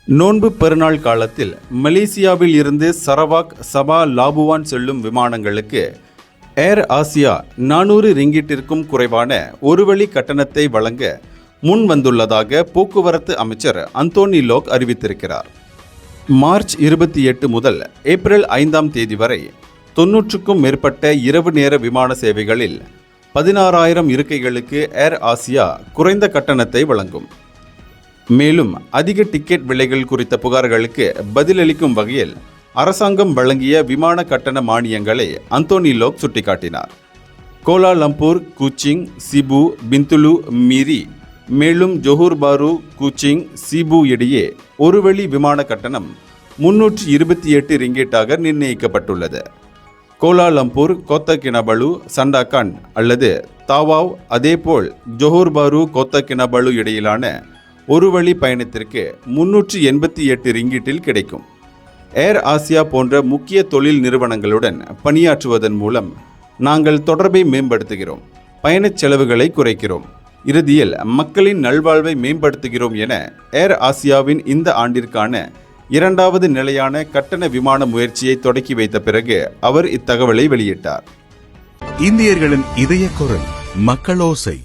நோன்பு பெருநாள் காலத்தில் மலேசியாவில் இருந்து சரவாக், சபா, லாபுவான் செல்லும் விமானங்களுக்கு ஏர் ஆசியா 400 ரிங்கிட்டிற்கும் குறைவான ஒரு வழி கட்டணத்தை வழங்க முன் வந்துள்ளதாக போக்குவரத்து அமைச்சர் அந்தோனி லோக் அறிவித்திருக்கிறார். மார்ச் 28 முதல் ஏப்ரல் 5ஆம் தேதி வரை 90க்கும் மேற்பட்ட இரவு நேர விமான சேவைகளில் 16,000 இருக்கைகளுக்கு ஏர் ஆசியா குறைந்த கட்டணத்தை வழங்கும். மேலும் அதிக டிக்கெட் விலைகள் குறித்த புகார்களுக்கு பதிலளிக்கும் வகையில் அரசாங்கம் வழங்கிய விமான கட்டண மானியங்களை அந்தோனி லோக் சுட்டிக்காட்டினார். கோலாலம்பூர், கூச்சிங், சிபு, பிந்துலு மீறி மேலும் ஜோஹர் பாரு, கூச்சிங், சிபு இடையே ஒரு வழி விமான கட்டணம் 328 ரிங்கேட்டாக நிர்ணயிக்கப்பட்டுள்ளது. கோலாலம்பூர், கோத்தகினபலு, சண்டாகான் அல்லது தாவாவ், அதேபோல் ஜோஹர் பாரு, கோத்தகினபலு இடையிலான ஒரு வழி பயணத்திற்கு 388 ரிங்கிட்டில் கிடைக்கும். ஏர் ஆசியா போன்ற முக்கிய தொழில் நிறுவனங்களுடன் பணியாற்றுவதன் மூலம் நாங்கள் தொடர்பை மேம்படுத்துகிறோம், பயணச் செலவுகளை குறைக்கிறோம், இறுதியில் மக்களின் நல்வாழ்வை மேம்படுத்துகிறோம் என ஏர் ஆசியாவின் இந்த ஆண்டிற்கான 2வது நிலையான கட்டண விமான முயற்சியை தொடக்கி வைத்த பிறகு அவர் இத்தகவலை வெளியிட்டார். இந்தியர்களின் இதய குரல் மக்களோசை.